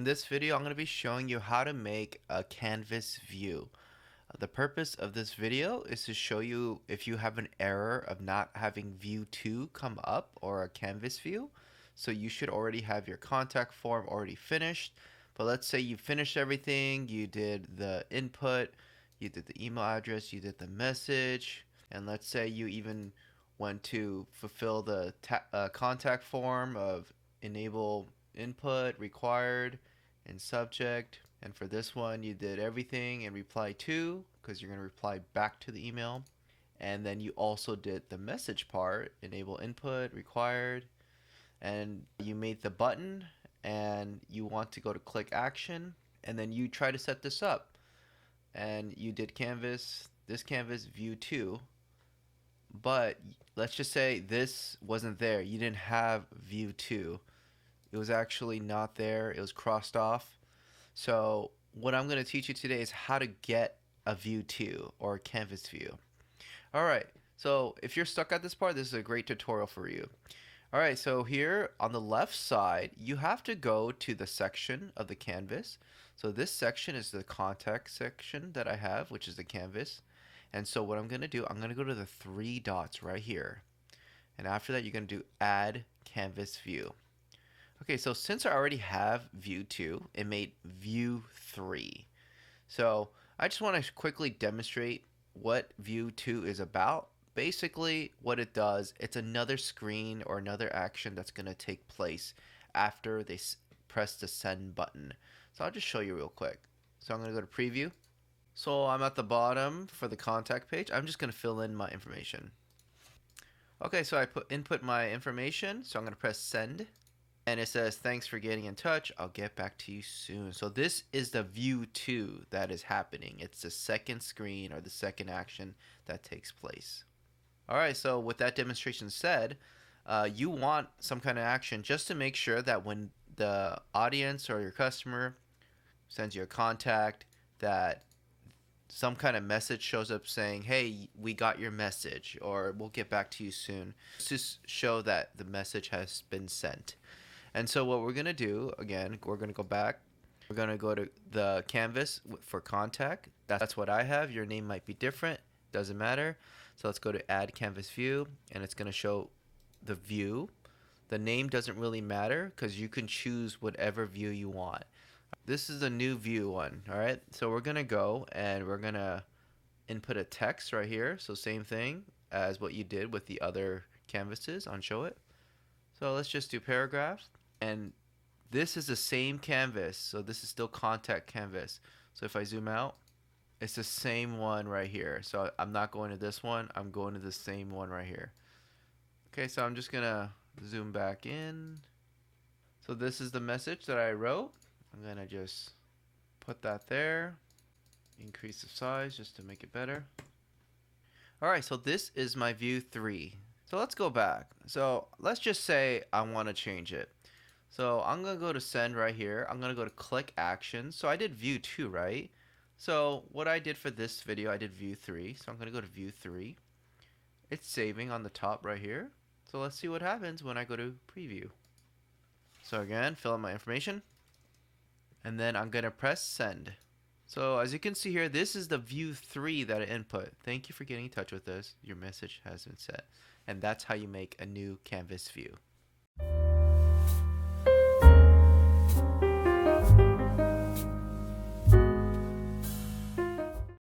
In this video, I'm going to be showing you how to make a canvas view. The purpose of this video is to show you if you have an error of not having view 2 come up or a canvas view. So you should already have your contact form already finished. But let's say you finished everything, you did the input, you did the email address, you did the message, and let's say you even went to fulfill the contact form of enable input required and subject, and for this one you did everything in reply to because you're going to reply back to the email, and then you also did the message part, enable input required, and you made the button and you want to go to click action, and then you try to set this up and you did this canvas view 2, but let's just say this wasn't there, you didn't have view 2. It was actually not there. It was crossed off. So what I'm going to teach you today is how to get a view 2 or a canvas view. All right. So if you're stuck at this part, this is a great tutorial for you. All right. So here on the left side, you have to go to the section of the canvas. So this section is the contact section that I have, which is the canvas. And so what I'm going to do, I'm going to go to the 3 dots right here. And after that, you're going to do add canvas view. Okay, so since I already have view 2, it made view 3. So I just want to quickly demonstrate what view 2 is about. Basically, what it does, it's another screen or another action that's going to take place after they press the send button. So I'll just show you real quick. So I'm going to go to preview. So I'm at the bottom for the contact page. I'm just going to fill in my information. Okay, so I input my information. So I'm going to press send. And it says, thanks for getting in touch. I'll get back to you soon. So this is the view 2 that is happening. It's the second screen or the second action that takes place. All right, so with that demonstration said, you want some kind of action just to make sure that when the audience or your customer sends you a contact, that some kind of message shows up saying, hey, we got your message, or we'll get back to you soon, to show that the message has been sent. And so what we're going to do, again, we're going to go back. We're going to go to the canvas for contact. That's what I have. Your name might be different. Doesn't matter. So let's go to add canvas view, and it's going to show the view. The name doesn't really matter because you can choose whatever view you want. This is a new view one. All right. So we're going to go and we're going to input a text right here. So same thing as what you did with the other canvases on Showit. So let's just do paragraphs. And this is the same canvas, so this is still contact canvas. So if I zoom out, it's the same one right here. So I'm not going to this one, I'm going to the same one right here. Okay, so I'm just gonna zoom back in. So this is the message that I wrote. I'm gonna just put that there, increase the size just to make it better. Alright, so this is my view 3. So let's go back. So let's just say I want to change it. So I'm going to go to send right here. I'm going to go to click action. So I did view 2, right? So what I did for this video, I did view 3. So I'm going to go to view 3. It's saving on the top right here. So let's see what happens when I go to preview. So again, fill in my information. And then I'm going to press send. So as you can see here, this is the view 3 that I input. Thank you for getting in touch with us. Your message has been set. And that's how you make a new canvas view.